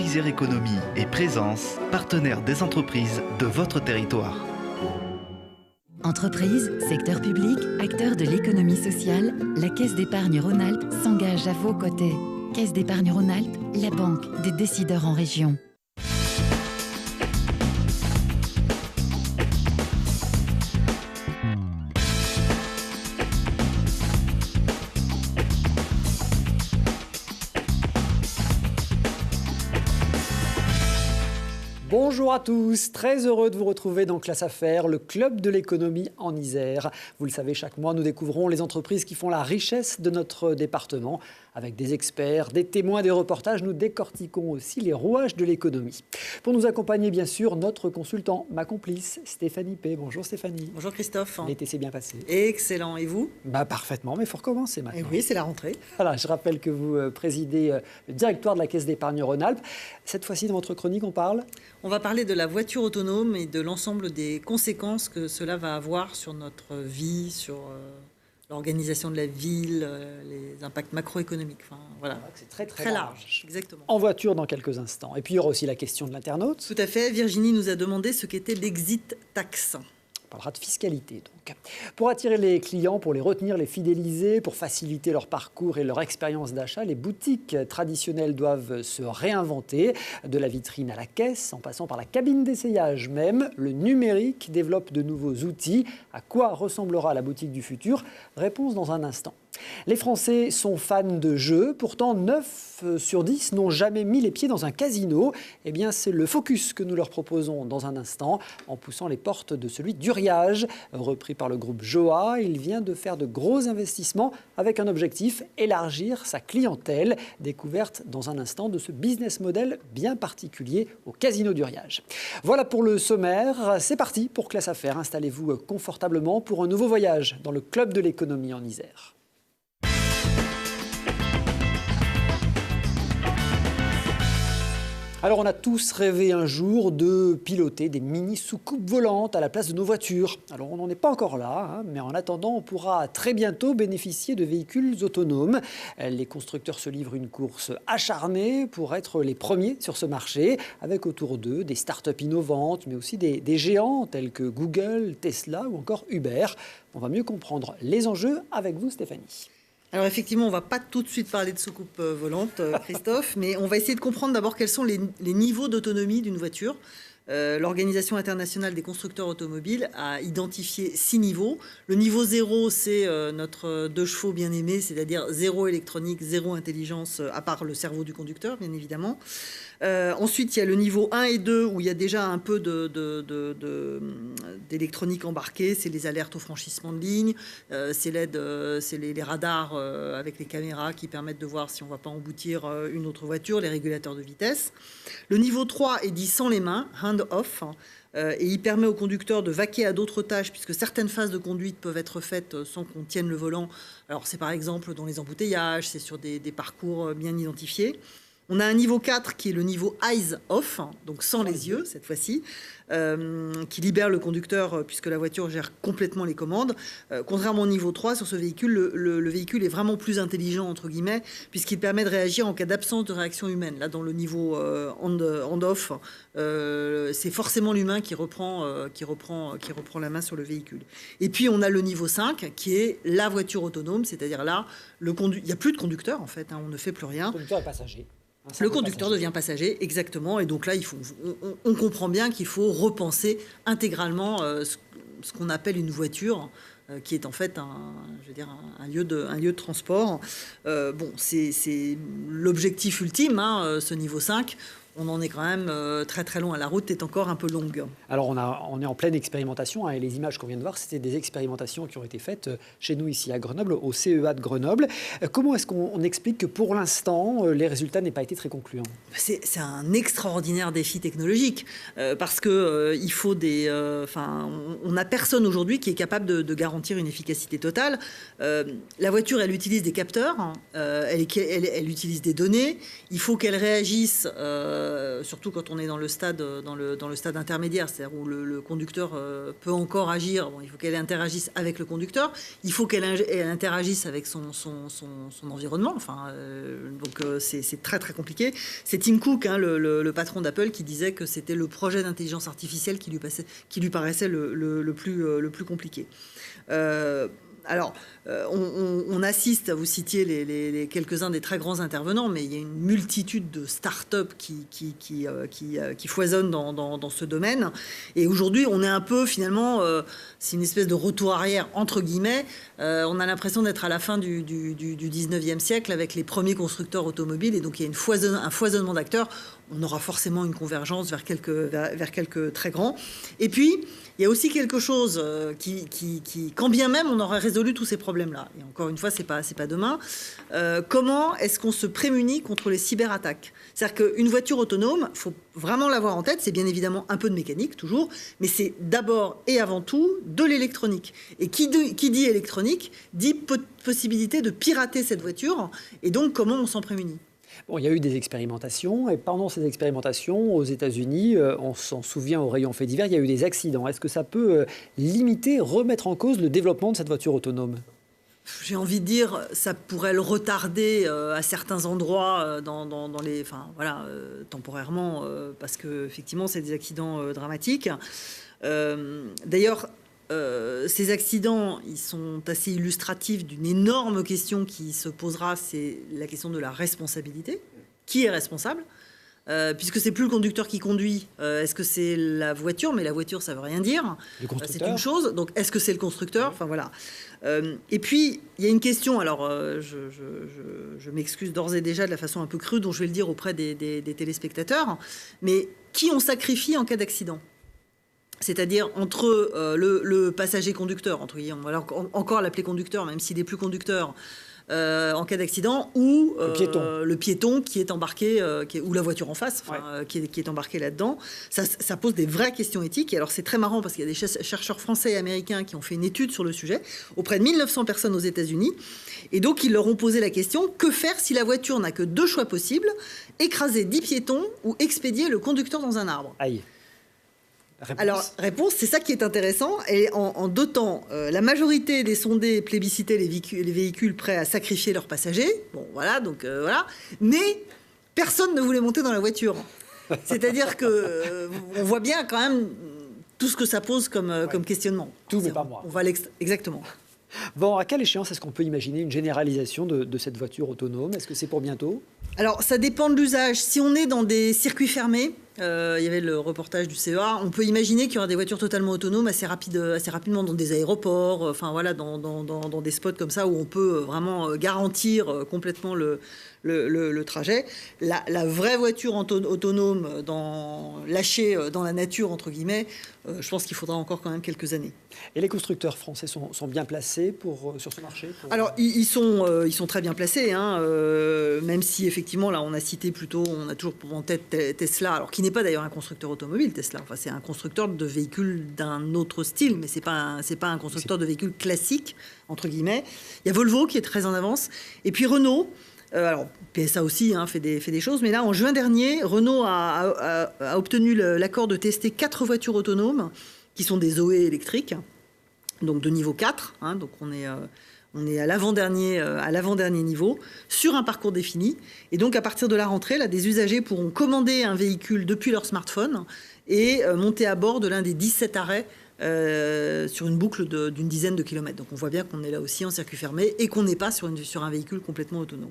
Isère Économie et Présence, partenaire des entreprises de votre territoire. Entreprises, secteur public, acteurs de l'économie sociale, la Caisse d'épargne Rhône-Alpes s'engage à vos côtés. Caisse d'épargne Rhône-Alpes, la banque des décideurs en région. Bonjour à tous, très heureux de vous retrouver dans Classe Affaires, le club de l'économie en Isère. Vous le savez, chaque mois, nous découvrons les entreprises qui font la richesse de notre département. Avec des experts, des témoins, des reportages, nous décortiquons aussi les rouages de l'économie. Pour nous accompagner, bien sûr, notre consultant, ma complice, Stéphanie P. Bonjour Stéphanie. Bonjour Christophe. L'été s'est bien passé. Excellent, et vous? Parfaitement, mais il faut recommencer maintenant. Et oui, c'est la rentrée. Voilà, je rappelle que vous présidez le directoire de la Caisse d'épargne Rhône-Alpes. Cette fois-ci, dans votre chronique, on parle? On va parler de la voiture autonome et de l'ensemble des conséquences que cela va avoir sur notre vie, sur l'organisation de la ville, les impacts macroéconomiques. Enfin, voilà. C'est très large. Exactement. En voiture dans quelques instants. Et puis, il y aura aussi la question de l'internaute. Tout à fait. Virginie nous a demandé ce qu'était l'exit tax. On parlera de fiscalité, donc. Pour attirer les clients, pour les retenir, les fidéliser, pour faciliter leur parcours et leur expérience d'achat, les boutiques traditionnelles doivent se réinventer. De la vitrine à la caisse, en passant par la cabine d'essayage même, le numérique développe de nouveaux outils. À quoi ressemblera la boutique du futur? Réponse dans un instant. Les Français sont fans de jeux, pourtant 9 sur 10 n'ont jamais mis les pieds dans un casino. Eh bien, c'est le focus que nous leur proposons dans un instant, en poussant les portes de celui d'Uriage. Repris par le groupe Joa, il vient de faire de gros investissements avec un objectif, élargir sa clientèle. Découverte dans un instant de ce business model bien particulier au casino d'Uriage. Voilà pour le sommaire. C'est parti pour Classe Affaires. Installez-vous confortablement pour un nouveau voyage dans le club de l'économie en Isère. Alors on a tous rêvé un jour de piloter des mini-soucoupes volantes à la place de nos voitures. Alors on n'en est pas encore là, mais en attendant on pourra très bientôt bénéficier de véhicules autonomes. Les constructeurs se livrent une course acharnée pour être les premiers sur ce marché, avec autour d'eux des startups innovantes, mais aussi des géants tels que Google, Tesla ou encore Uber. On va mieux comprendre les enjeux avec vous Stéphanie. Alors effectivement, on ne va pas tout de suite parler de soucoupe volante, Christophe, mais on va essayer de comprendre d'abord quels sont les niveaux d'autonomie d'une voiture. L'Organisation internationale des constructeurs automobiles a identifié 6 niveaux. Le niveau 0, c'est notre 2 chevaux bien aimé, c'est-à-dire 0 électronique, 0 intelligence, à part le cerveau du conducteur, bien évidemment. Ensuite, il y a le niveau 1 et 2 où il y a déjà un peu d'électronique embarquée. C'est les alertes au franchissement de ligne, c'est les radars avec les caméras qui permettent de voir si on ne va pas emboutir une autre voiture, les régulateurs de vitesse. Le niveau 3 est dit sans les mains, hand-off. Et il permet au conducteur de vaquer à d'autres tâches puisque certaines phases de conduite peuvent être faites sans qu'on tienne le volant. Alors c'est par exemple dans les embouteillages, c'est sur des parcours bien identifiés. On a un niveau 4 qui est le niveau eyes off, donc sans les yeux cette fois-ci, qui libère le conducteur puisque la voiture gère complètement les commandes. Contrairement au niveau 3, sur ce véhicule, le véhicule est vraiment plus intelligent, entre guillemets, puisqu'il permet de réagir en cas d'absence de réaction humaine. Là, dans le niveau hand-off, c'est forcément l'humain qui reprend la main sur le véhicule. Et puis, on a le niveau 5 qui est la voiture autonome, c'est-à-dire là, il n'y a plus de conducteur, en fait, on ne fait plus rien. Le conducteur est passager. Le conducteur devient passager, exactement. Et donc là, on comprend bien qu'il faut repenser intégralement ce qu'on appelle une voiture, qui est en fait un lieu de transport. C'est l'objectif ultime, ce niveau 5. On en est quand même très très loin. La route est encore un peu longue. Alors on est en pleine expérimentation, et les images qu'on vient de voir, c'était des expérimentations qui ont été faites chez nous ici à Grenoble, au CEA de Grenoble. Comment est-ce qu'on explique que pour l'instant, les résultats n'aient pas été très concluants? C'est un extraordinaire défi technologique parce que il faut on n'a personne aujourd'hui qui est capable de garantir une efficacité totale. La voiture, elle utilise des capteurs, elle utilise des données. Il faut qu'elle réagisse surtout quand on est dans le stade intermédiaire, c'est-à-dire où le conducteur peut encore agir. Bon, il faut qu'elle interagisse avec le conducteur, il faut qu'elle interagisse avec son environnement. Enfin, donc c'est très très compliqué. C'est Tim Cook, hein, le patron d'Apple, qui disait que c'était le projet d'intelligence artificielle qui lui paraissait le plus compliqué. Alors, on assiste, vous citiez les quelques-uns des très grands intervenants, mais il y a une multitude de start-up qui foisonnent dans ce domaine. Et aujourd'hui, on est un peu, finalement, c'est une espèce de retour arrière, entre guillemets. On a l'impression d'être à la fin du 19e siècle avec les premiers constructeurs automobiles. Et donc, il y a un foisonnement d'acteurs. On aura forcément une convergence vers quelques très grands. Et puis, il y a aussi quelque chose qui, quand bien même on aurait résolu tous ces problèmes-là, et encore une fois, c'est pas demain, comment est-ce qu'on se prémunit contre les cyberattaques? C'est-à-dire qu'une voiture autonome, il faut vraiment l'avoir en tête, c'est bien évidemment un peu de mécanique, toujours, mais c'est d'abord et avant tout de l'électronique. Et qui dit électronique, dit possibilité de pirater cette voiture, et donc comment on s'en prémunit? Bon, il y a eu des expérimentations, et pendant ces expérimentations, aux États-Unis, on s'en souvient au rayon fait divers, il y a eu des accidents. Est-ce que ça peut limiter, remettre en cause le développement de cette voiture autonome? J'ai envie de dire, ça pourrait le retarder à certains endroits, temporairement, parce que effectivement, c'est des accidents dramatiques. D'ailleurs, ces accidents, ils sont assez illustratifs d'une énorme question qui se posera, c'est la question de la responsabilité. Qui est responsable ? Puisque c'est plus le conducteur qui conduit, est-ce que c'est la voiture? Mais la voiture, ça veut rien dire. C'est une chose. Donc, est-ce que c'est le constructeur? Enfin, voilà. Et puis, il y a une question. Alors, je m'excuse d'ores et déjà de la façon un peu crue dont je vais le dire auprès des téléspectateurs. Mais qui on sacrifie en cas d'accident? C'est-à-dire entre le passager conducteur, entre guillemets, on va encore l'appeler conducteur, même s'il n'est plus conducteur, en cas d'accident, ou le piéton qui est embarqué, ou la voiture en face, qui est embarqué là-dedans. Ça pose des vraies questions éthiques. Et alors c'est très marrant parce qu'il y a des chercheurs français et américains qui ont fait une étude sur le sujet auprès de 1900 personnes aux États-Unis. Et donc ils leur ont posé la question, que faire si la voiture n'a que 2 choix possibles, écraser 10 piétons ou expédier le conducteur dans un arbre? Aïe. Réponse, c'est ça qui est intéressant. Et en 2 temps, la majorité des sondés plébiscitaient les véhicules prêts à sacrifier leurs passagers. Bon, voilà, donc voilà. Mais personne ne voulait monter dans la voiture. C'est-à-dire que on voit bien quand même tout ce que ça pose comme questionnement. Tout, mais pas moi. Exactement. Bon, à quelle échéance est-ce qu'on peut imaginer une généralisation de cette voiture autonome? Est-ce que c'est pour bientôt? Alors, ça dépend de l'usage. Si on est dans des circuits fermés, il y avait le reportage du CEA, on peut imaginer qu'il y aura des voitures totalement autonomes assez rapidement dans des aéroports, enfin voilà, dans des spots comme ça où on peut vraiment garantir complètement le trajet. La vraie voiture autonome lâchée dans la nature, entre guillemets, je pense qu'il faudra encore quand même quelques années. Et les constructeurs français sont bien placés sur ce marché Alors, ils sont très bien placés, hein, même si effectivement, là, on a cité plutôt, on a toujours en tête Tesla, alors qui n'est pas d'ailleurs un constructeur automobile, Tesla. Enfin, c'est un constructeur de véhicules d'un autre style, mais c'est pas un constructeur de véhicules classiques, entre guillemets. Il y a Volvo qui est très en avance. Et puis Renault, alors PSA aussi fait des choses, mais là, en juin dernier, Renault a obtenu l'accord de tester 4 voitures autonomes qui sont des Zoé électriques, donc de niveau 4, hein, donc on est à l'avant-dernier niveau, sur un parcours défini. Et donc, à partir de la rentrée, là, des usagers pourront commander un véhicule depuis leur smartphone et monter à bord de l'un des 17 arrêts sur une boucle d'une dizaine de kilomètres. Donc, on voit bien qu'on est là aussi en circuit fermé et qu'on n'est pas sur un véhicule complètement autonome.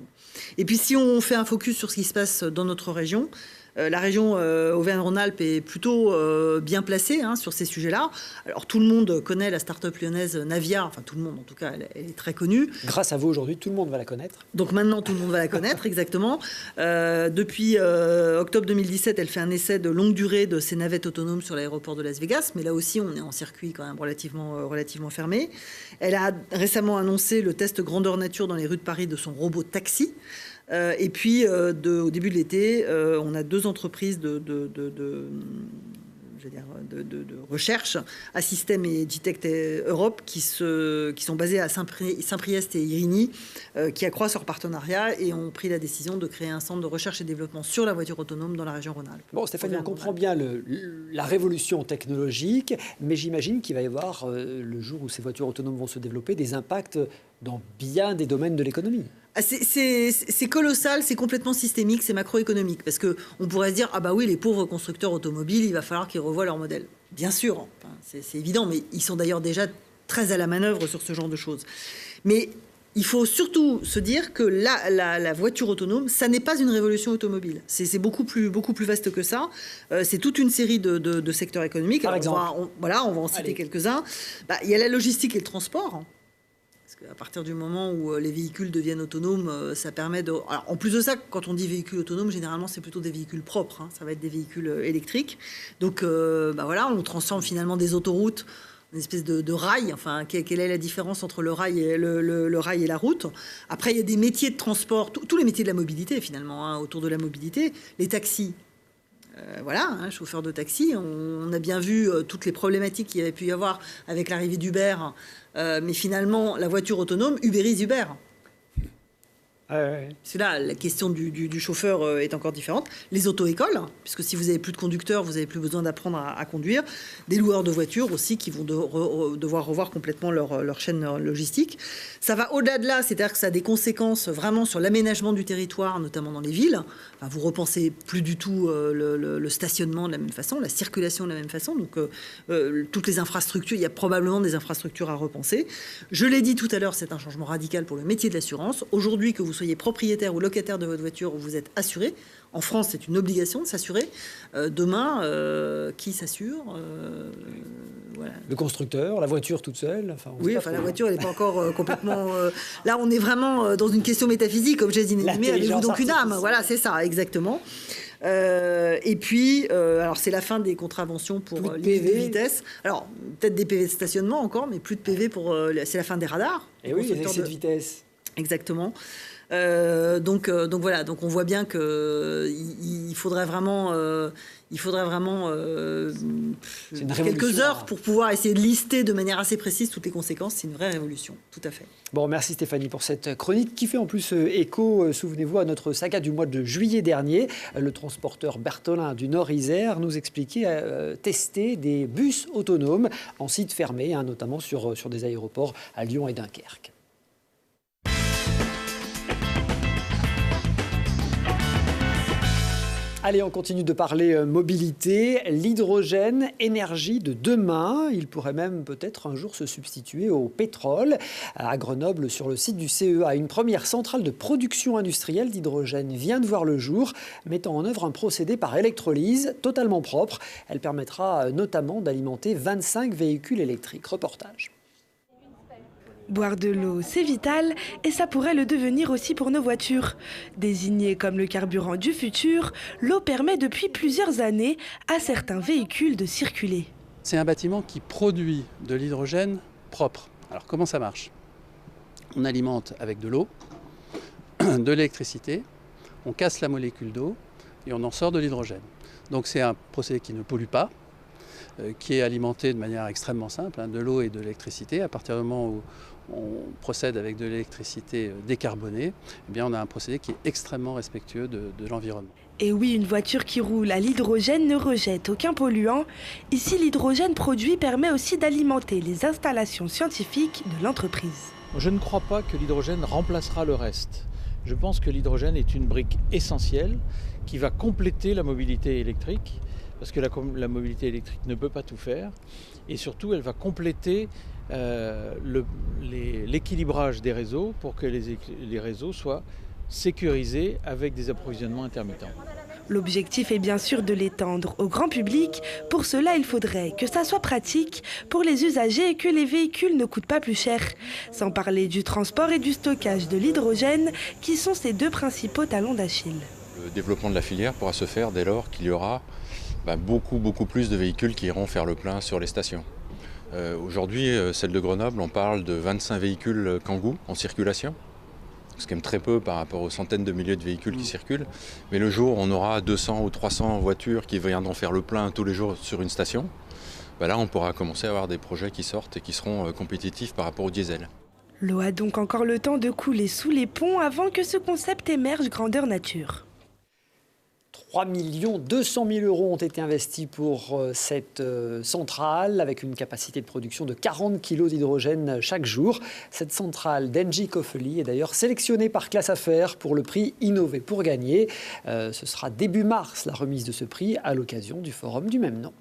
Et puis, si on fait un focus sur ce qui se passe dans notre région, la région Auvergne-Rhône-Alpes est plutôt bien placée sur ces sujets-là. Alors, tout le monde connaît la start-up lyonnaise Navia. Enfin, tout le monde, en tout cas, elle est très connue. Grâce à vous, aujourd'hui, tout le monde va la connaître. Donc, maintenant, tout le monde va la connaître, exactement. Depuis octobre 2017, elle fait un essai de longue durée de ses navettes autonomes sur l'aéroport de Las Vegas. Mais là aussi, on est en circuit quand même relativement fermé. Elle a récemment annoncé le test grandeur nature dans les rues de Paris de son robot taxi. Et puis, au début de l'été, on a 2 entreprises de recherche à Système et Digitech Europe qui sont basés à Saint-Priest et Irigny, qui accroissent leur partenariat et ont pris la décision de créer un centre de recherche et développement sur la voiture autonome dans la région Rhône-Alpes. Bon, Stéphanie, on comprend bien la révolution technologique, mais j'imagine qu'il va y avoir, le jour où ces voitures autonomes vont se développer, des impacts dans bien des domaines de l'économie. C'est colossal, c'est complètement systémique, c'est macroéconomique. Parce qu'on pourrait se dire, ah bah oui, les pauvres constructeurs automobiles, il va falloir qu'ils revoient leur modèle. Bien sûr, enfin, c'est évident, mais ils sont d'ailleurs déjà très à la manœuvre sur ce genre de choses. Mais il faut surtout se dire que la voiture autonome, ça n'est pas une révolution automobile. C'est beaucoup plus vaste que ça. C'est toute une série de secteurs économiques. Par exemple, on va en citer quelques-uns. Il y a la logistique et le transport. À partir du moment où les véhicules deviennent autonomes, ça permet de... Alors, en plus de ça, quand on dit véhicules autonomes, généralement, c'est plutôt des véhicules propres. Ça va être des véhicules électriques. Donc, on transforme finalement des autoroutes en une espèce de rail. Enfin, quelle est la différence entre le rail et, le rail et la route? Après, il y a des métiers de transport, tous les métiers de la mobilité, finalement, autour de la mobilité. Les taxis. Chauffeur de taxi, on a bien vu toutes les problématiques qu'il y avait pu y avoir avec l'arrivée d'Uber, mais finalement, la voiture autonome ubérise Uber. C'est là, la question du chauffeur est encore différente. Les auto-écoles, puisque si vous n'avez plus de conducteurs, vous n'avez plus besoin d'apprendre à conduire. Des loueurs de voitures aussi qui vont devoir revoir complètement leur chaîne logistique. Ça va au-delà de là, c'est-à-dire que ça a des conséquences vraiment sur l'aménagement du territoire, notamment dans les villes. Enfin, vous repensez plus du tout le stationnement de la même façon, la circulation de la même façon. Donc, toutes les infrastructures, il y a probablement des infrastructures à repenser. Je l'ai dit tout à l'heure, c'est un changement radical pour le métier de l'assurance. Aujourd'hui, que vous soyez propriétaire ou locataire de votre voiture, vous êtes assuré. En France, c'est une obligation de s'assurer. Demain, qui s'assure voilà. Le constructeur, la voiture toute seule. La voiture, elle n'est pas encore complètement... Là, on est vraiment dans une question métaphysique. Objet inanimé, avez-vous donc une âme? Voilà, c'est ça, exactement. Et puis, alors c'est la fin des contraventions pour limite de vitesse. Alors, peut-être des PV de stationnement encore, mais plus de PV pour... c'est la fin des radars. Et oui, les excès de vitesse. Exactement. Donc voilà, donc on voit bien que il faudrait vraiment quelques heures pour pouvoir essayer de lister de manière assez précise toutes les conséquences. C'est une vraie révolution, tout à fait. Bon, merci Stéphanie pour cette chronique qui fait en plus écho, souvenez-vous, à notre saga du mois de juillet dernier. Le transporteur Bertholin du Nord-Isère nous expliquait tester des bus autonomes en site fermé, notamment sur des aéroports à Lyon et Dunkerque. Allez, on continue de parler mobilité. L'hydrogène, énergie de demain. Il pourrait même peut-être un jour se substituer au pétrole. À Grenoble, sur le site du CEA, une première centrale de production industrielle d'hydrogène vient de voir le jour, mettant en œuvre un procédé par électrolyse totalement propre. Elle permettra notamment d'alimenter 25 véhicules électriques. Reportage. Boire de l'eau, c'est vital et ça pourrait le devenir aussi pour nos voitures. Désignée comme le carburant du futur, l'eau permet depuis plusieurs années à certains véhicules de circuler. C'est un bâtiment qui produit de l'hydrogène propre. Alors comment ça marche? On alimente avec de l'eau, de l'électricité, on casse la molécule d'eau et on en sort de l'hydrogène. Donc c'est un procédé qui ne pollue pas, qui est alimenté de manière extrêmement simple, de l'eau et de l'électricité. À partir du moment où on procède avec de l'électricité décarbonée, eh bien on a un procédé qui est extrêmement respectueux de l'environnement. Et oui, une voiture qui roule à l'hydrogène ne rejette aucun polluant. Ici, l'hydrogène produit permet aussi d'alimenter les installations scientifiques de l'entreprise. Je ne crois pas que l'hydrogène remplacera le reste. Je pense que l'hydrogène est une brique essentielle qui va compléter la mobilité électrique, parce que la mobilité électrique ne peut pas tout faire. Et surtout, elle va compléter l'équilibrage des réseaux pour que les réseaux soient sécurisés avec des approvisionnements intermittents. L'objectif est bien sûr de l'étendre au grand public. Pour cela, il faudrait que ça soit pratique pour les usagers et que les véhicules ne coûtent pas plus cher. Sans parler du transport et du stockage de l'hydrogène, qui sont ses deux principaux talons d'Achille. Le développement de la filière pourra se faire dès lors qu'il y aura beaucoup plus de véhicules qui iront faire le plein sur les stations. Aujourd'hui, celle de Grenoble, on parle de 25 véhicules Kangoo en circulation. c'est quand même très peu par rapport aux centaines de milliers de véhicules qui circulent. Mais le jour où on aura 200 ou 300 voitures qui viendront faire le plein tous les jours sur une station, là on pourra commencer à avoir des projets qui sortent et qui seront compétitifs par rapport au diesel. L'eau a donc encore le temps de couler sous les ponts avant que ce concept émerge grandeur nature. 3 200 000 euros ont été investis pour cette centrale avec une capacité de production de 40 kg d'hydrogène chaque jour. Cette centrale d'Engie Kofeli est d'ailleurs sélectionnée par Classe Affaires pour le prix Innover pour gagner. Ce sera début mars la remise de ce prix à l'occasion du forum du même nom.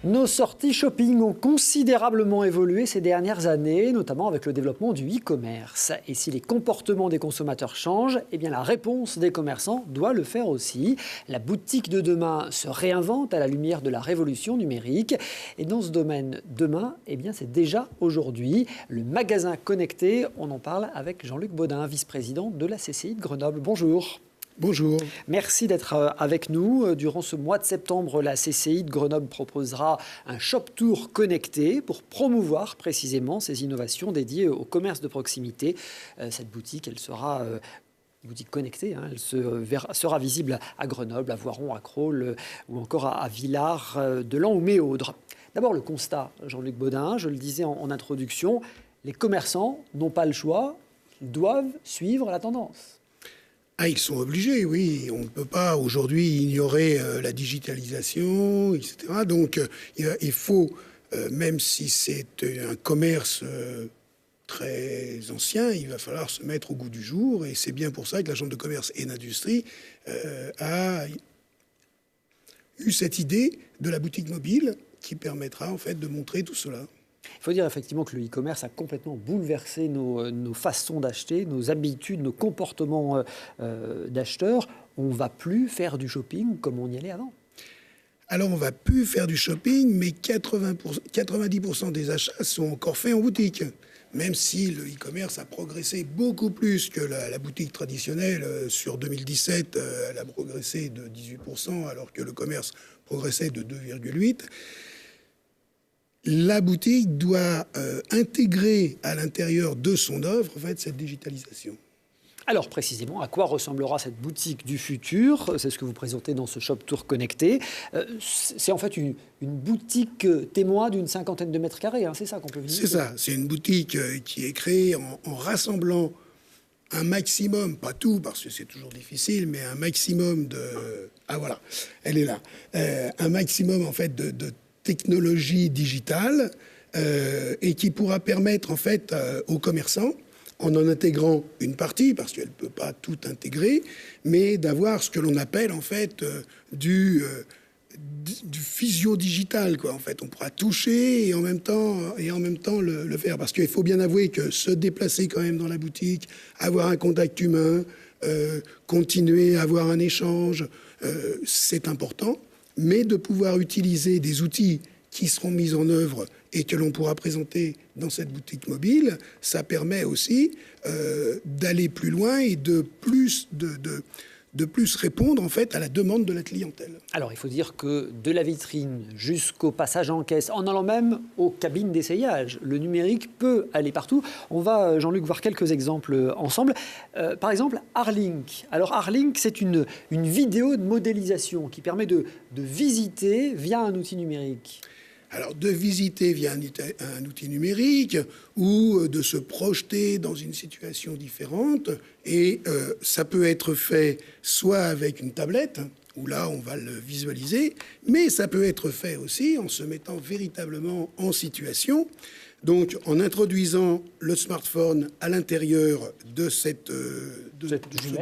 Nos sorties shopping ont considérablement évolué ces dernières années, notamment avec le développement du e-commerce. Et si les comportements des consommateurs changent, eh bien la réponse des commerçants doit le faire aussi. La boutique de demain se réinvente à la lumière de la révolution numérique. Et dans ce domaine, demain, eh bien c'est déjà aujourd'hui. Le magasin connecté, on en parle avec Jean-Luc Baudin, vice-président de la CCI de Grenoble. Bonjour. Bonjour. Merci d'être avec nous. Durant ce mois de septembre, la CCI de Grenoble proposera un shop tour connecté pour promouvoir précisément ces innovations dédiées au commerce de proximité. Cette boutique, elle sera boutique connectée, elle sera visible à Grenoble, à Voiron, à Crolles ou encore à Villars, Delan ou Méaudre. D'abord le constat, Jean-Luc Baudin, je le disais en introduction, les commerçants n'ont pas le choix, ils doivent suivre la tendance. Ah, ils sont obligés, oui. On ne peut pas aujourd'hui ignorer la digitalisation, etc. Donc, il faut, même si c'est un commerce très ancien, il va falloir se mettre au goût du jour. Et c'est bien pour ça que la Chambre de commerce et d'industrie a eu cette idée de la boutique mobile qui permettra en fait de montrer tout cela. Il faut dire effectivement que le e-commerce a complètement bouleversé nos façons d'acheter, nos habitudes, nos comportements d'acheteurs. On ne va plus faire du shopping comme on y allait avant. Alors, on ne va plus faire du shopping, mais 90% des achats sont encore faits en boutique. Même si le e-commerce a progressé beaucoup plus que la boutique traditionnelle. Sur 2017, elle a progressé de 18%, alors que le commerce progressait de 2,8%. La boutique doit intégrer à l'intérieur de son offre en fait, cette digitalisation. Alors précisément, à quoi ressemblera cette boutique du futur? C'est ce que vous présentez dans ce shop tour connecté. C'est en fait une boutique témoin d'une 50aine de mètres carrés, c'est ça qu'on peut visiter? C'est ça, c'est une boutique qui est créée en rassemblant un maximum, pas tout parce que c'est toujours difficile, mais un maximum de... Ah voilà, elle est là. Un maximum en fait de technologie digitale et qui pourra permettre en fait aux commerçants, en intégrant une partie, parce qu'elle ne peut pas tout intégrer, mais d'avoir ce que l'on appelle en fait du physio-digital, quoi. En fait, on pourra toucher et en même temps le faire, parce qu'il faut bien avouer que se déplacer quand même dans la boutique, avoir un contact humain, continuer à avoir un échange, c'est important. Mais de pouvoir utiliser des outils qui seront mis en œuvre et que l'on pourra présenter dans cette boutique mobile, ça permet aussi d'aller plus loin et de plus répondre en fait à la demande de la clientèle. Alors il faut dire que de la vitrine jusqu'au passage en caisse, en allant même aux cabines d'essayage, le numérique peut aller partout. On va, Jean-Luc, voir quelques exemples ensemble. Par exemple, Arlink. Alors Arlink, c'est une vidéo de modélisation qui permet de visiter via un outil numérique. Alors, de visiter via un outil numérique ou de se projeter dans une situation différente. Et ça peut être fait soit avec une tablette, où là, on va le visualiser, mais ça peut être fait aussi en se mettant véritablement en situation. Donc, en introduisant le smartphone à l'intérieur de ce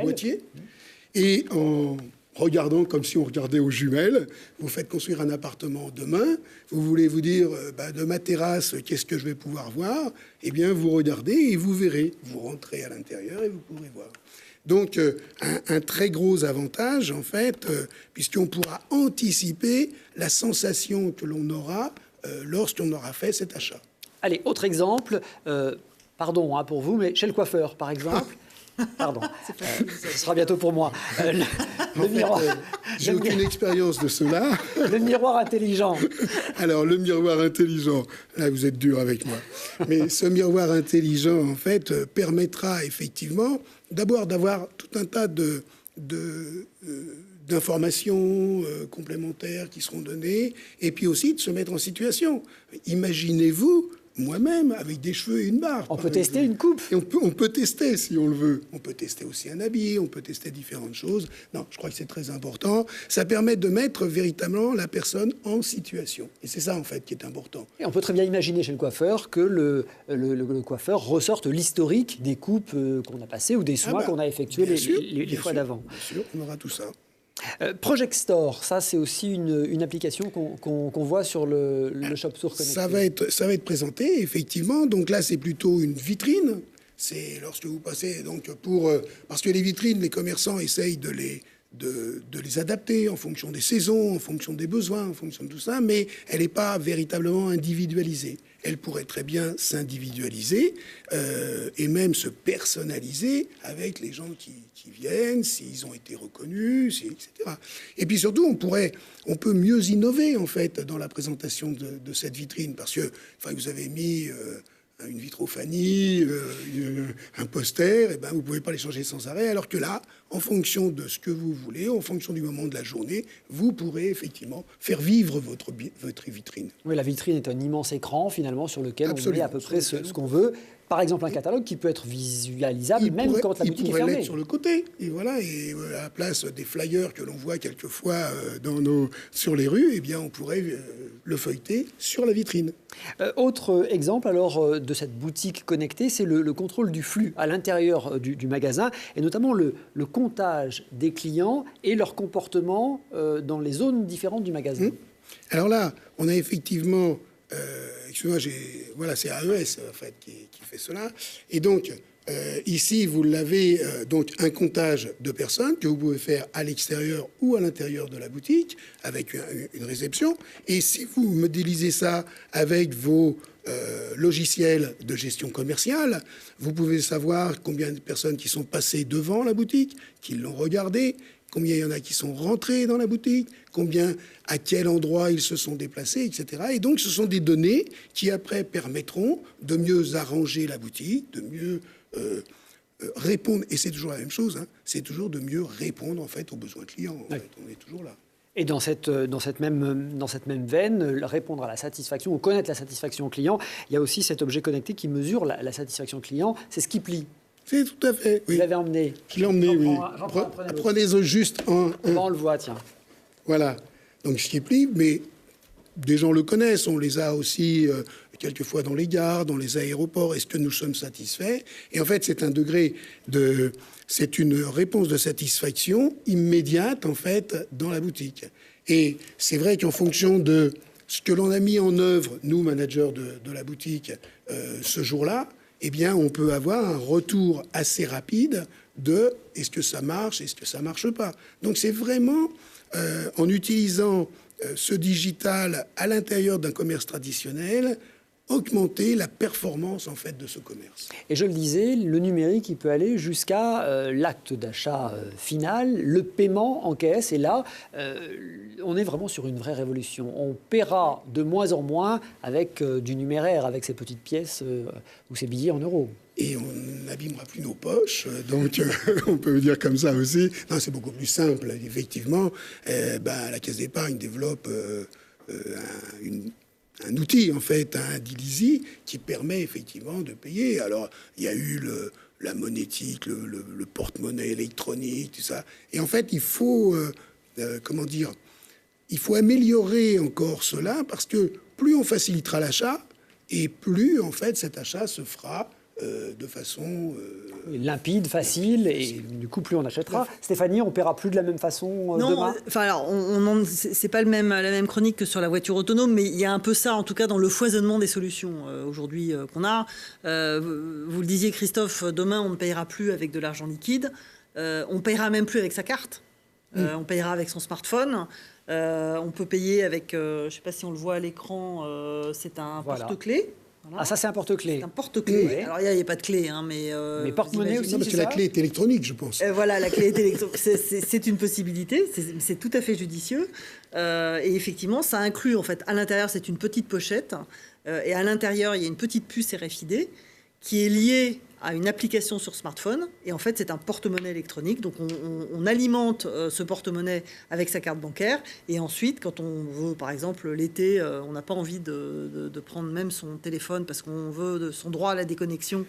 boîtier et en regardant comme si on regardait aux jumelles. Vous faites construire un appartement demain. Vous voulez vous dire, de ma terrasse, qu'est-ce que je vais pouvoir voir? Eh bien, vous regardez et vous verrez. Vous rentrez à l'intérieur et vous pourrez voir. Donc, un très gros avantage, en fait, puisqu'on pourra anticiper la sensation que l'on aura lorsqu'on aura fait cet achat. Allez, autre exemple. Pardon pour vous, mais chez le coiffeur, par exemple... Pardon, ce sera bientôt pour moi. Le miroir. J'ai aucune expérience de cela. Le miroir intelligent. Alors, le miroir intelligent, là, vous êtes dur avec moi. Mais ce miroir intelligent, en fait, permettra effectivement d'abord d'avoir tout un tas d'informations complémentaires qui seront données, et puis aussi de se mettre en situation. Imaginez-vous, moi-même, avec des cheveux et une barbe. On peut tester une coupe. Et on peut tester, si on le veut. On peut tester aussi un habit, on peut tester différentes choses. Non, je crois que c'est très important. Ça permet de mettre véritablement la personne en situation. Et c'est ça, en fait, qui est important. Et on peut très bien imaginer chez le coiffeur que le coiffeur ressorte l'historique des coupes qu'on a passées ou des soins qu'on a effectués les fois d'avant. Bien sûr, on aura tout ça. Project Store, ça c'est aussi une application qu'on voit sur le Shop Store connecté. Ça va être présenté, effectivement. Donc là, c'est plutôt une vitrine. C'est lorsque vous passez, donc parce que les vitrines, les commerçants essayent de les adapter en fonction des saisons, en fonction des besoins, en fonction de tout ça, mais elle n'est pas véritablement individualisée. Elle pourrait très bien s'individualiser et même se personnaliser avec les gens qui viennent, s'ils ont été reconnus, etc. Et puis surtout, on peut mieux innover en fait dans la présentation de cette vitrine, parce que vous avez mis une vitrophanie, un poster, et ben vous pouvez pas les changer sans arrêt, alors que là, en fonction de ce que vous voulez, en fonction du moment de la journée, vous pourrez effectivement faire vivre votre vitrine. Oui, la vitrine est un immense écran finalement sur lequel on met à peu près ce qu'on veut. Par exemple, un catalogue qui peut être visualisable même quand la boutique est fermée. Il pourrait l'être sur le côté, et voilà, et à la place des flyers que l'on voit quelquefois sur les rues, eh bien, on pourrait le feuilleter sur la vitrine. Autre exemple alors de cette boutique connectée, c'est le contrôle du flux à l'intérieur du magasin, et notamment le comptage des clients et leur comportement dans les zones différentes du magasin. Alors là, on a effectivement... excusez-moi, c'est AES en fait qui fait cela. Et donc ici, vous l'avez donc un comptage de personnes que vous pouvez faire à l'extérieur ou à l'intérieur de la boutique avec une réception. Et si vous modélisez ça avec vos logiciels de gestion commerciale, vous pouvez savoir combien de personnes qui sont passées devant la boutique, qui l'ont regardée, combien il y en a qui sont rentrés dans la boutique, à quel endroit ils se sont déplacés, etc. Et donc, ce sont des données qui, après, permettront de mieux arranger la boutique, de mieux répondre. Et c'est toujours la même chose, hein, c'est toujours de mieux répondre, en fait, aux besoins clients. En fait, on est toujours là. Et dans cette même veine, répondre à la satisfaction ou connaître la satisfaction client, il y a aussi cet objet connecté qui mesure la satisfaction client, c'est Skiply. C'est tout à fait, oui. Vous l'avez emmené. Je l'ai emmené, oui. Prenez-le juste en... On le voit, tiens. Voilà. Donc, Skiply, mais des gens le connaissent. On les a aussi quelquefois dans les gares, dans les aéroports. Est-ce que nous sommes satisfaits? Et en fait, c'est une réponse de satisfaction immédiate, en fait, dans la boutique. Et c'est vrai qu'en fonction de ce que l'on a mis en œuvre, nous, managers de la boutique, ce jour-là, eh bien, on peut avoir un retour assez rapide de est-ce que ça marche, est-ce que ça marche pas. Donc, c'est vraiment en utilisant ce digital à l'intérieur d'un commerce traditionnel, augmenter la performance en fait de ce commerce. Et je le disais, le numérique, il peut aller jusqu'à l'acte d'achat final, le paiement en caisse. Et là, on est vraiment sur une vraie révolution. On paiera de moins en moins avec du numéraire, avec ces petites pièces ou ces billets en euros. Et on n'abîmera plus nos poches, donc on peut dire comme ça aussi. Non, c'est beaucoup plus simple. Effectivement, la Caisse d'épargne développe un outil, en fait, un Dilizy, qui permet effectivement de payer. Alors, il y a eu la monétique, le porte-monnaie électronique, tout ça. Et en fait, il faut, il faut améliorer encore cela, parce que plus on facilitera l'achat, et plus, en fait, cet achat se fera de façon... limpide, facile, et du coup, plus on achètera. Stéphanie, on ne paiera plus de la même façon demain? Non, c'est pas la même chronique que sur la voiture autonome, mais il y a un peu ça, en tout cas, dans le foisonnement des solutions aujourd'hui qu'on a. Vous le disiez, Christophe, demain, on ne paiera plus avec de l'argent liquide. On ne paiera même plus avec sa carte. On paiera avec son smartphone. On peut payer avec, je ne sais pas si on le voit à l'écran, c'est un porte-clés. Voilà. Ah, ça, c'est un porte-clés. C'est un porte-clés. Oui. Alors, il n'y a pas de clé, hein, mais... Mais porte-monnaie aussi, Non, parce c'est que la ça clé est électronique, je pense. Voilà, la clé est électronique. C'est une possibilité, c'est tout à fait judicieux. Et effectivement, ça inclut, en fait, à l'intérieur, c'est une petite pochette. Et à l'intérieur, il y a une petite puce RFID qui est liée à une application sur smartphone. Et en fait, c'est un porte-monnaie électronique. Donc, on alimente ce porte-monnaie avec sa carte bancaire. Et ensuite, quand on veut, par exemple, l'été, on n'a pas envie de prendre même son téléphone parce qu'on veut son droit à la déconnexion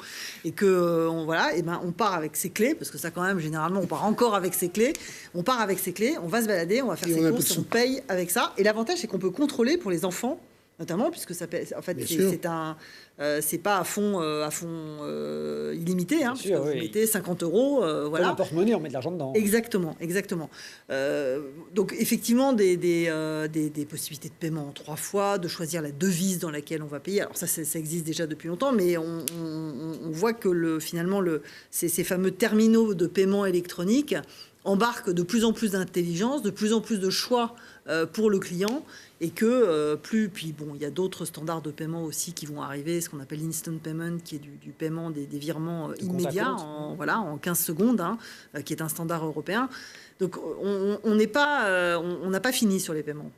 et que, voilà, et ben, on part avec ses clés, parce que ça, quand même, généralement, on part encore avec ses clés. On part avec ses clés, on va se balader, on va faire ses courses, et on paye avec ça. Et l'avantage, c'est qu'on peut contrôler pour les enfants, notamment, puisque ça, en fait, c'est pas à fond illimité, hein, sûr, vous oui. mettez 50 euros, Comme voilà. un porte-monnaie, on met de l'argent dedans. Exactement. Donc effectivement, des possibilités de paiement en 3 fois, de choisir la devise dans laquelle on va payer. Alors ça existe déjà depuis longtemps, mais on voit que finalement ces fameux terminaux de paiement électronique embarquent de plus en plus d'intelligence, de plus en plus de choix pour le client. Et que puis bon, il y a d'autres standards de paiement aussi qui vont arriver, ce qu'on appelle l'instant payment, qui est du paiement des virements immédiats en 15 secondes, hein, qui est un standard européen. Donc on n'a pas fini sur les paiements.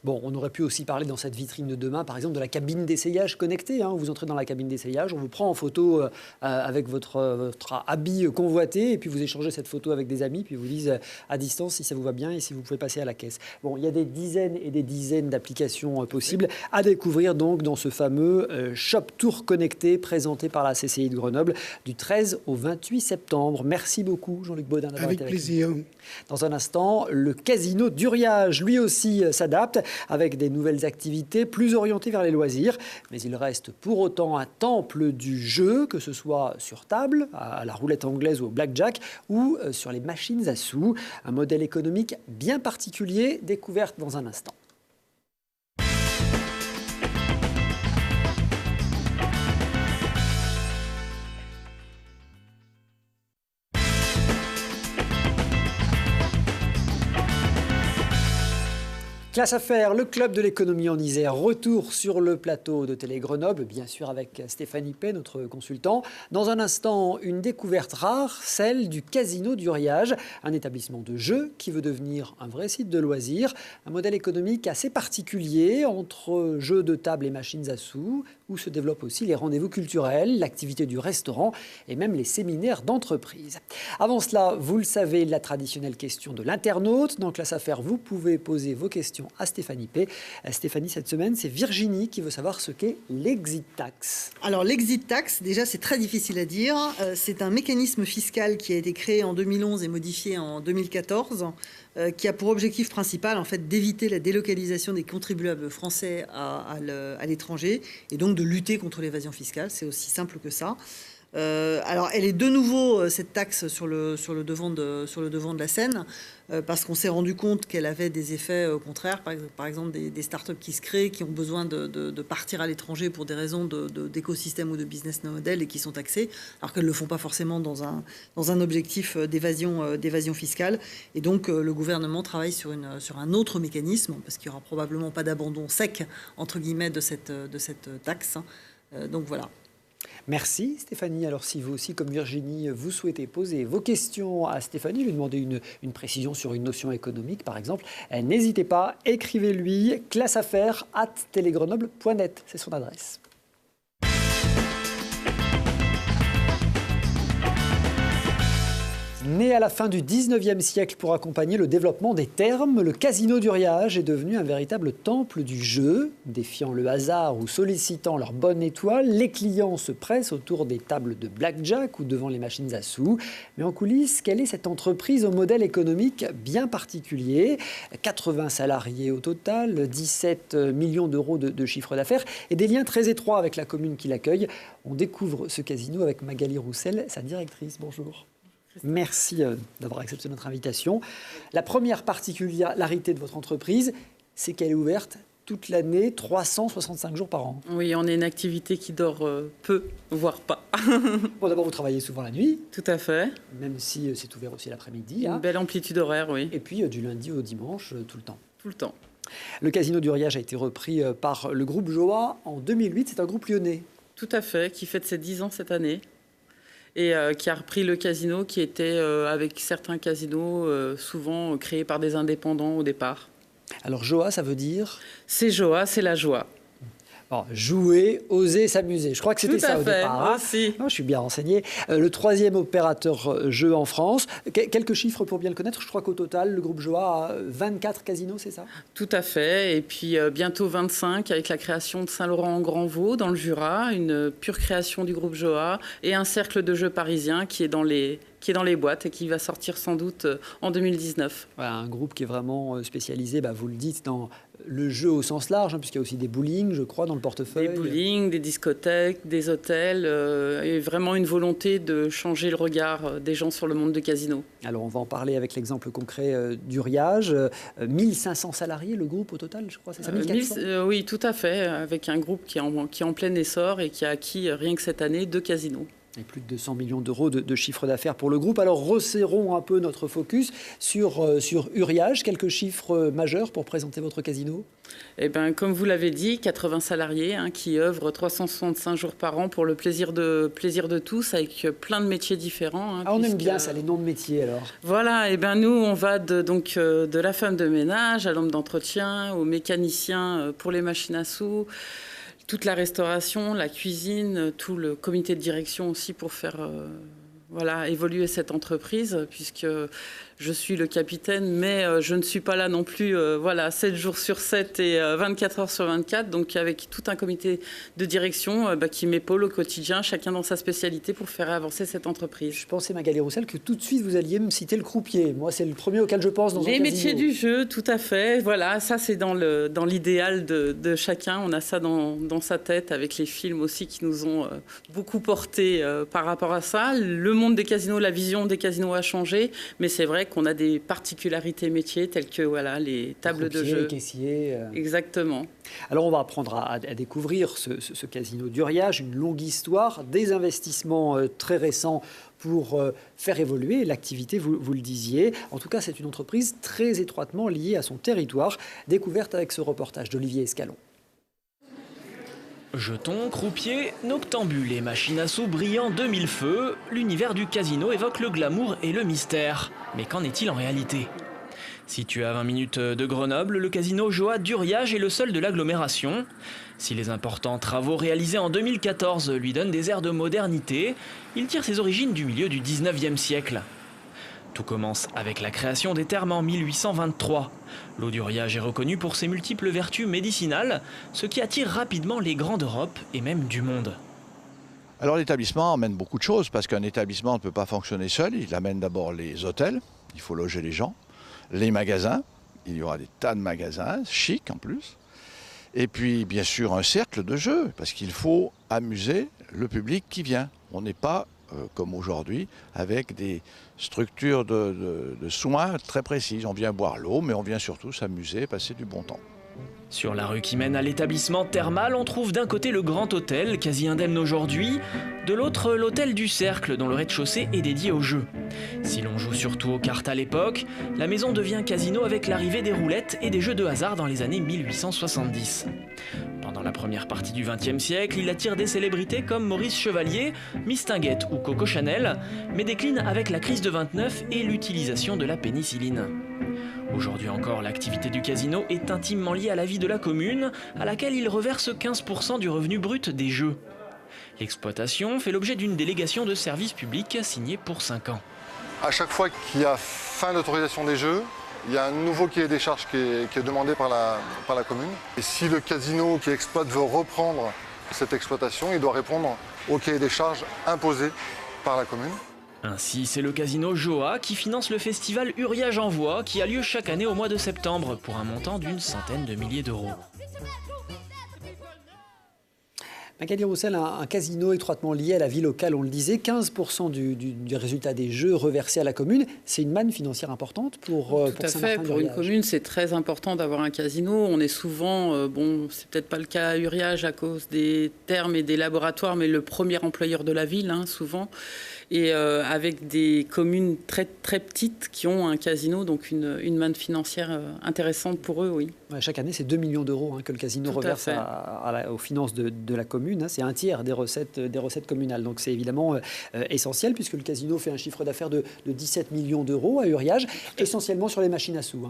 Bon, on aurait pu aussi parler dans cette vitrine de demain, par exemple, de la cabine d'essayage connectée. Vous entrez dans la cabine d'essayage, on vous prend en photo avec votre habit convoité, et puis vous échangez cette photo avec des amis, puis vous disent à distance si ça vous va bien et si vous pouvez passer à la caisse. Bon, il y a des dizaines et des dizaines d'applications possibles à découvrir donc dans ce fameux Shop Tour connecté présenté par la CCI de Grenoble du 13 au 28 septembre. Merci beaucoup, Jean-Luc Baudin, d'avoir été avec plaisir. nous. Dans un instant, le Casino d'Uriage, lui aussi s'adapte avec des nouvelles activités plus orientées vers les loisirs. Mais il reste pour autant un temple du jeu, que ce soit sur table, à la roulette anglaise ou au blackjack, ou sur les machines à sous. Un modèle économique bien particulier, découverte dans un instant. Classe Affaires, le club de l'économie en Isère, retour sur le plateau de Télé Grenoble, bien sûr avec Stéphanie Pay, notre consultant. Dans un instant, une découverte rare, celle du Casino d'Uriage, un établissement de jeu qui veut devenir un vrai site de loisirs, un modèle économique assez particulier entre jeux de table et machines à sous, où se développent aussi les rendez-vous culturels, l'activité du restaurant et même les séminaires d'entreprise. Avant cela, vous le savez, la traditionnelle question de l'internaute. Dans Classe Affaires, vous pouvez poser vos questions à Stéphanie Pay. Stéphanie, cette semaine, c'est Virginie qui veut savoir ce qu'est l'exit tax. Alors l'exit tax, déjà c'est très difficile à dire. C'est un mécanisme fiscal qui a été créé en 2011 et modifié en 2014, qui a pour objectif principal en fait d'éviter la délocalisation des contribuables français à l'étranger et donc de lutter contre l'évasion fiscale. C'est aussi simple que ça. Alors, elle est de nouveau, cette taxe, sur le devant de la scène, parce qu'on s'est rendu compte qu'elle avait des effets contraires. Par exemple, des startups qui se créent, qui ont besoin de partir à l'étranger pour des raisons d'écosystème ou de business model et qui sont taxées, alors qu'elles ne le font pas forcément dans un objectif d'évasion fiscale. Et donc, le gouvernement travaille sur un autre mécanisme, parce qu'il n'y aura probablement pas d'abandon sec, entre guillemets, de cette taxe. Donc, voilà. Merci Stéphanie. Alors si vous aussi, comme Virginie, vous souhaitez poser vos questions à Stéphanie, lui demander une précision sur une notion économique par exemple, n'hésitez pas, écrivez-lui classeaffaires@telegrenoble.net, c'est son adresse. Né à la fin du 19e siècle pour accompagner le développement des thermes, le Casino d'Uriage est devenu un véritable temple du jeu. Défiant le hasard ou sollicitant leur bonne étoile, les clients se pressent autour des tables de blackjack ou devant les machines à sous. Mais en coulisses, quelle est cette entreprise au modèle économique bien particulier ? 80 salariés au total, 17 millions d'euros de chiffre d'affaires et des liens très étroits avec la commune qui l'accueille. On découvre ce casino avec Magali Roussel, sa directrice. Bonjour. Merci d'avoir accepté notre invitation. La première particularité de votre entreprise, c'est qu'elle est ouverte toute l'année, 365 jours par an. Oui, on est une activité qui dort peu, voire pas. Bon, d'abord, vous travaillez souvent la nuit. Tout à fait. Même si c'est ouvert aussi l'après-midi. Une belle amplitude horaire, oui. Et puis, du lundi au dimanche, tout le temps. Tout le temps. Le casino d'Uriage a été repris par le groupe Joa en 2008. C'est un groupe lyonnais. Tout à fait, qui fête ses 10 ans cette année. Et qui a repris le casino qui était avec certains casinos souvent créés par des indépendants au départ. Alors Joa, ça veut dire? C'est Joa, c'est la joie. Bon, jouer, oser, s'amuser. Je crois que c'était ça au départ. Aussi. Non, je suis bien renseigné. Le troisième opérateur jeu en France. Quelques chiffres pour bien le connaître. Je crois qu'au total, le groupe Joa a 24 casinos, c'est ça? Tout à fait. Et puis bientôt 25 avec la création de Saint-Laurent-en-Grand-Vaux dans le Jura, une pure création du groupe Joa et un cercle de jeux parisien qui est dans les boîtes et qui va sortir sans doute en 2019. Voilà, un groupe qui est vraiment spécialisé, vous le dites, dans le jeu au sens large, puisqu'il y a aussi des bowling, je crois, dans le portefeuille. Des bowling, des discothèques, des hôtels, et vraiment une volonté de changer le regard des gens sur le monde du casino. Alors on va en parler avec l'exemple concret d'Uriage. 1500 salariés, le groupe au total, je crois, c'est ça, 1400 Oui, tout à fait, avec un groupe qui est en plein essor et qui a acquis, rien que cette année, 2 casinos. Et plus de 200 millions d'euros de chiffre d'affaires pour le groupe. Alors resserrons un peu notre focus sur Uriage. Quelques chiffres majeurs pour présenter votre casino. Eh bien, comme vous l'avez dit, 80 salariés qui œuvrent 365 jours par an pour le plaisir de tous, avec plein de métiers différents. On aime bien ça, les noms de métiers alors. Voilà, et nous, on va de la femme de ménage à l'homme d'entretien, au mécanicien pour les machines à sous, toute la restauration, la cuisine, tout le comité de direction aussi pour faire évoluer cette entreprise, puisque je suis le capitaine, mais je ne suis pas là non plus 7 jours sur 7 et 24 heures sur 24, donc avec tout un comité de direction qui m'épaule au quotidien, chacun dans sa spécialité pour faire avancer cette entreprise. Je pensais, Magali Roussel, que tout de suite vous alliez me citer le croupier. Moi, c'est le premier auquel je pense dans un casino. Les métiers du jeu, tout à fait. Voilà, ça c'est dans l'idéal de chacun. On a ça dans sa tête, avec les films aussi qui nous ont beaucoup porté par rapport à ça. Le monde des casinos, la vision des casinos a changé, mais c'est vrai qu'on a des particularités métiers telles que les tables de jeu. Caissiers. Exactement. Alors on va apprendre à découvrir ce casino d'Uriage, une longue histoire, des investissements très récents pour faire évoluer l'activité, vous le disiez. En tout cas, c'est une entreprise très étroitement liée à son territoire. Découverte avec ce reportage d'Olivier Escalon. Jetons, croupiers, noctambules et machines à sous brillant de mille feux, l'univers du casino évoque le glamour et le mystère. Mais qu'en est-il en réalité ? Situé à 20 minutes de Grenoble, le casino Joa d'Uriage est le seul de l'agglomération. Si les importants travaux réalisés en 2014 lui donnent des airs de modernité, il tire ses origines du milieu du 19e siècle. Tout commence avec la création des thermes en 1823. L'eau d'Uriage est reconnue pour ses multiples vertus médicinales, ce qui attire rapidement les grands d'Europe et même du monde. Alors l'établissement amène beaucoup de choses, parce qu'un établissement ne peut pas fonctionner seul. Il amène d'abord les hôtels, il faut loger les gens, les magasins, il y aura des tas de magasins, chics en plus. Et puis bien sûr un cercle de jeux, parce qu'il faut amuser le public qui vient. On n'est pas comme aujourd'hui, avec des structures de soins très précises. On vient boire l'eau, mais on vient surtout s'amuser, passer du bon temps. Sur la rue qui mène à l'établissement thermal, on trouve d'un côté le Grand Hôtel, quasi indemne aujourd'hui, de l'autre l'Hôtel du Cercle, dont le rez-de-chaussée est dédié aux jeux. Si l'on joue surtout aux cartes à l'époque, la maison devient casino avec l'arrivée des roulettes et des jeux de hasard dans les années 1870. Pendant la première partie du XXe siècle, il attire des célébrités comme Maurice Chevalier, Mistinguett ou Coco Chanel, mais décline avec la crise de 29 et l'utilisation de la pénicilline. Aujourd'hui encore, l'activité du casino est intimement liée à la vie de la commune, à laquelle il reverse 15% du revenu brut des jeux. L'exploitation fait l'objet d'une délégation de service public signée pour 5 ans. À chaque fois qu'il y a fin d'autorisation des jeux, il y a un nouveau cahier des charges qui est demandé par la commune. Et si le casino qui exploite veut reprendre cette exploitation, il doit répondre au cahier des charges imposé par la commune. Ainsi, c'est le casino Joa qui finance le festival Uriage Envoie qui a lieu chaque année au mois de septembre pour un montant d'une centaine de milliers d'euros. Magali Roussel, un casino étroitement lié à la vie locale, on le disait, 15% du résultat des jeux reversés à la commune, c'est une manne financière importante pour Tout à fait, pour une commune, c'est très important d'avoir un casino. On est souvent, c'est peut-être pas le cas à Uriage à cause des thermes et des laboratoires, mais le premier employeur de la ville, souvent. et avec des communes très, très petites qui ont un casino, donc une manne financière intéressante pour eux, oui. Ouais, chaque année, c'est 2 millions d'euros que le casino reverse aux finances de la commune. C'est un tiers des recettes communales. Donc c'est évidemment essentiel puisque le casino fait un chiffre d'affaires de 17 millions d'euros à Uriage, essentiellement sur les machines à sous.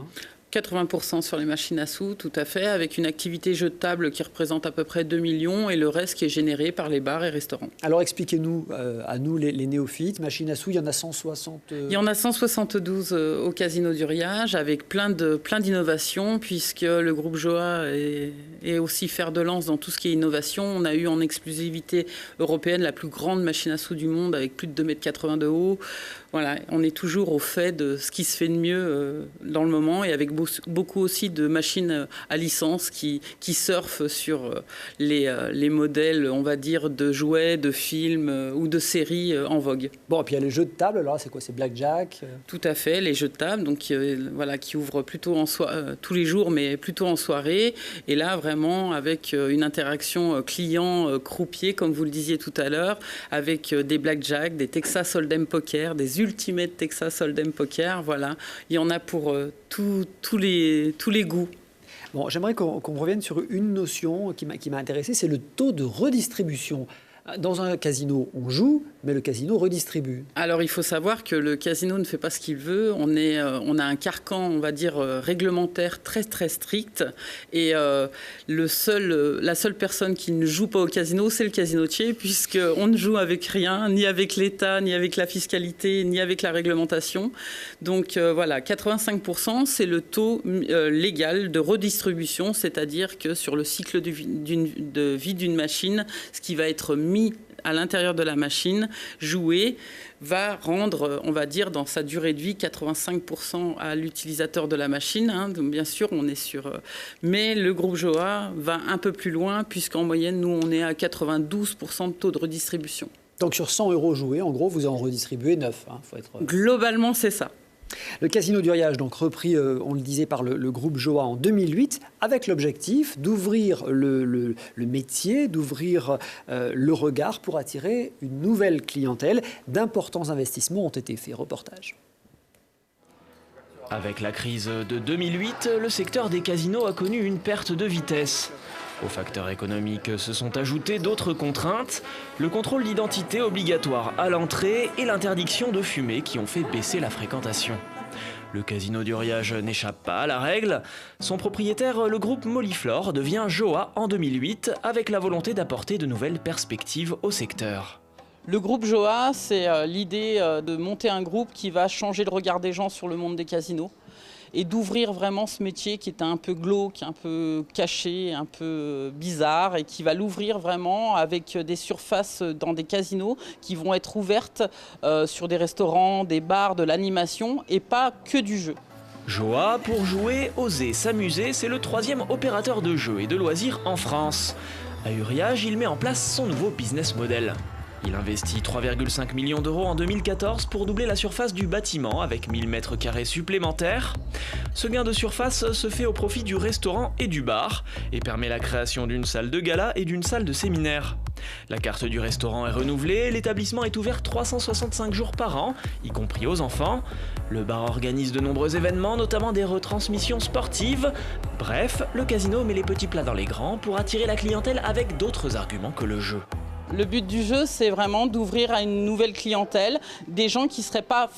80% sur les machines à sous, tout à fait, avec une activité jeu de table qui représente à peu près 2 millions et le reste qui est généré par les bars et restaurants. Alors expliquez-nous, à nous les néophytes, machines à sous, il y en a 160 Il y en a 172 au Casino d'Uriage avec plein d'innovations puisque le groupe Joa est aussi fer de lance dans tout ce qui est innovation. On a eu en exclusivité européenne la plus grande machine à sous du monde avec plus de 2,80 m de haut. Voilà, on est toujours au fait de ce qui se fait de mieux dans le moment et avec beaucoup aussi de machines à licence qui surfent sur les modèles, on va dire, de jouets, de films ou de séries en vogue. Bon, et puis il y a les jeux de table, alors c'est quoi? C'est Blackjack Tout à fait, les jeux de table, donc voilà, qui ouvrent plutôt tous les jours, mais plutôt en soirée. Et là, vraiment, avec une interaction client-croupier, comme vous le disiez tout à l'heure, avec des Blackjack, des Texas Hold'em Poker, des Ultimate Texas Hold'em Poker, voilà. Il y en a pour tous les goûts. Bon, j'aimerais qu'on revienne sur une notion qui m'a intéressé, c'est le taux de redistribution. Dans un casino, on joue, mais le casino redistribue. Alors, il faut savoir que le casino ne fait pas ce qu'il veut. On a un carcan, on va dire, réglementaire très, très strict. Et la seule personne qui ne joue pas au casino, c'est le casinotier, puisqu'on ne joue avec rien, ni avec l'État, ni avec la fiscalité, ni avec la réglementation. Donc, voilà, 85%, c'est le taux légal de redistribution, c'est-à-dire que sur le cycle de vie d'une machine, ce qui va être mis à l'intérieur de la machine, joué, va rendre, on va dire, dans sa durée de vie, 85% à l'utilisateur de la machine. Donc, bien sûr, on est sur... Mais le groupe Joa va un peu plus loin, puisqu'en moyenne, nous, on est à 92% de taux de redistribution. Donc, sur 100 € joués, en gros, vous en redistribuez 9. Faut être... Globalement, c'est ça. Le Casino d'Uriage, donc repris, on le disait, par le groupe Joa en 2008, avec l'objectif d'ouvrir le métier, d'ouvrir le regard pour attirer une nouvelle clientèle. D'importants investissements ont été faits. Reportage. Avec la crise de 2008, le secteur des casinos a connu une perte de vitesse. Aux facteurs économiques se sont ajoutées d'autres contraintes, le contrôle d'identité obligatoire à l'entrée et l'interdiction de fumer qui ont fait baisser la fréquentation. Le Casino d'Uriage n'échappe pas à la règle. Son propriétaire, le groupe Moliflore, devient Joa en 2008 avec la volonté d'apporter de nouvelles perspectives au secteur. Le groupe Joa, c'est l'idée de monter un groupe qui va changer le regard des gens sur le monde des casinos et d'ouvrir vraiment ce métier qui était un peu glauque, un peu caché, un peu bizarre et qui va l'ouvrir vraiment avec des surfaces dans des casinos qui vont être ouvertes sur des restaurants, des bars, de l'animation et pas que du jeu. Joa, pour jouer, oser, s'amuser, c'est le 3e opérateur de jeux et de loisirs en France. À Uriage, il met en place son nouveau business model. Il investit 3,5 millions d'euros en 2014 pour doubler la surface du bâtiment avec 1000 mètres carrés supplémentaires. Ce gain de surface se fait au profit du restaurant et du bar et permet la création d'une salle de gala et d'une salle de séminaire. La carte du restaurant est renouvelée, l'établissement est ouvert 365 jours par an, y compris aux enfants. Le bar organise de nombreux événements, notamment des retransmissions sportives. Bref, le casino met les petits plats dans les grands pour attirer la clientèle avec d'autres arguments que le jeu. Le but du jeu, c'est vraiment d'ouvrir à une nouvelle clientèle, des gens qui n'auraient pas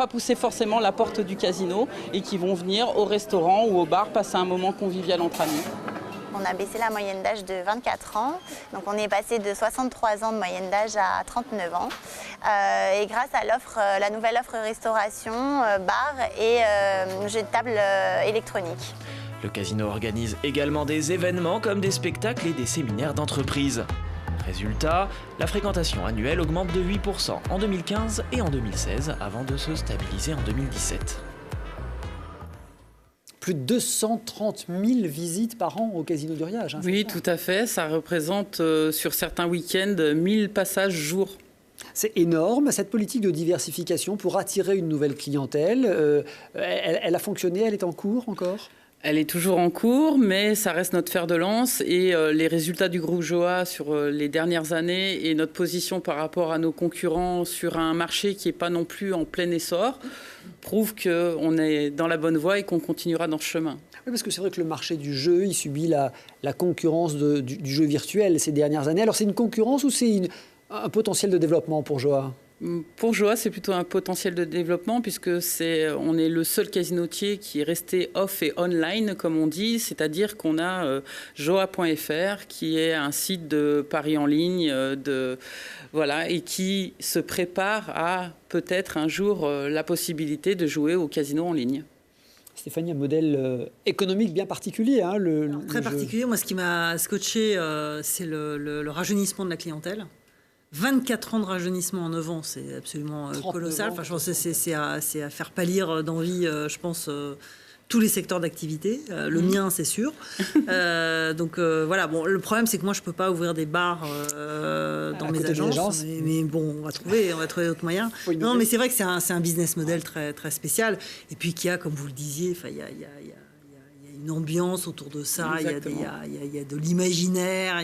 poussé forcément la porte du casino et qui vont venir au restaurant ou au bar passer un moment convivial entre amis. On a baissé la moyenne d'âge de 24 ans, donc on est passé de 63 ans de moyenne d'âge à 39 ans. Et grâce à la nouvelle offre restauration, bar et jeux de table électronique. Le casino organise également des événements comme des spectacles et des séminaires d'entreprise. Résultat, la fréquentation annuelle augmente de 8% en 2015 et en 2016 avant de se stabiliser en 2017. Plus de 230 000 visites par an au Casino d'Uriage. Oui, tout à fait. Ça représente sur certains week-ends 1000 passages jour. C'est énorme. Cette politique de diversification pour attirer une nouvelle clientèle, elle a fonctionné, elle est en cours encore ? Elle est toujours en cours, mais ça reste notre fer de lance et les résultats du groupe Joa sur les dernières années et notre position par rapport à nos concurrents sur un marché qui n'est pas non plus en plein essor prouvent qu'on est dans la bonne voie et qu'on continuera dans ce chemin. Oui, parce que c'est vrai que le marché du jeu, il subit la concurrence du jeu virtuel ces dernières années. Alors c'est une concurrence ou c'est un potentiel de développement pour Joa ? Pour Joa, c'est plutôt un potentiel de développement puisque on est le seul casinotier qui est resté off et online, comme on dit, c'est-à-dire qu'on a joa.fr qui est un site de paris en ligne, et qui se prépare à peut-être un jour la possibilité de jouer au casino en ligne. Stéphanie, un modèle économique bien particulier. Très particulier. Moi, ce qui m'a scotché, c'est le rajeunissement de la clientèle. 24 ans de rajeunissement en 9 ans, c'est absolument colossal. Enfin, je pense que c'est à faire pâlir d'envie, je pense, tous les secteurs d'activité. Le mien, c'est sûr. Donc voilà. Bon, le problème, c'est que moi, je peux pas ouvrir des bars dans mes agences. Mais bon, on va trouver d'autres moyens. Non, mais c'est vrai que c'est un business model très très spécial. Et puis qu'il y a, comme vous le disiez, il y a une ambiance autour de ça, il y a de l'imaginaire,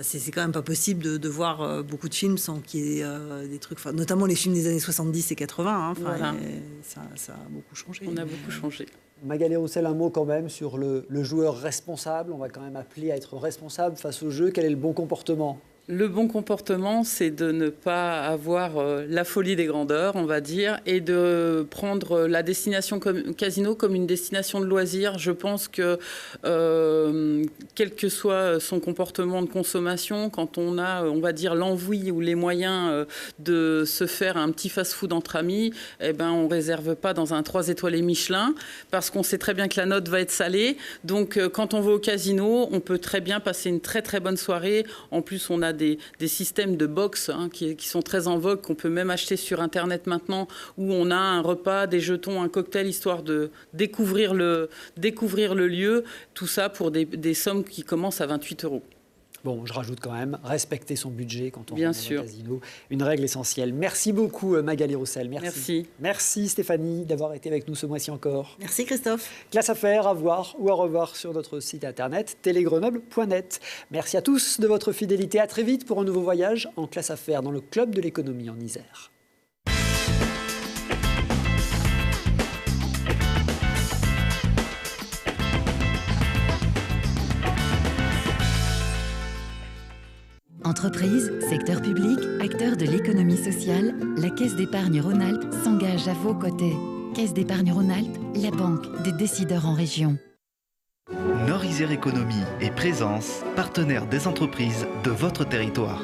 c'est quand même pas possible de voir beaucoup de films sans qu'il y ait des trucs, notamment les films des années 70 et 80, voilà. Ça a beaucoup changé. On a beaucoup changé. Magali Roussel, un mot quand même sur le joueur responsable. On va quand même appeler à être responsable face au jeu. Quel est le bon comportement ? Le bon comportement, c'est de ne pas avoir la folie des grandeurs, on va dire, et de prendre la destination casino comme une destination de loisirs. Je pense que, quel que soit son comportement de consommation, quand on a, on va dire, l'envie ou les moyens de se faire un petit fast-food entre amis, on ne réserve pas dans un 3 étoilés Michelin, parce qu'on sait très bien que la note va être salée. Donc, quand on va au casino, on peut très bien passer une très très bonne soirée. En plus, on a des systèmes de box qui sont très en vogue, qu'on peut même acheter sur Internet maintenant, où on a un repas, des jetons, un cocktail, histoire de découvrir le lieu. Tout ça pour des sommes qui commencent à 28 €. Bon, je rajoute quand même, respecter son budget quand on Bien rentre dans un casino. Une règle essentielle. Merci beaucoup Magali Roussel. Merci. Merci Stéphanie d'avoir été avec nous ce mois-ci encore. Merci Christophe. Classe à faire, à voir ou à revoir sur notre site internet télégrenoble.net. Merci à tous de votre fidélité. À très vite pour un nouveau voyage en classe à faire dans le club de l'économie en Isère. Entreprises, secteur public, acteurs de l'économie sociale, la Caisse d'épargne Rhône-Alpes s'engage à vos côtés. Caisse d'épargne Rhône-Alpes, la banque des décideurs en région. Nord-Isère Économie et Présence, partenaires des entreprises de votre territoire.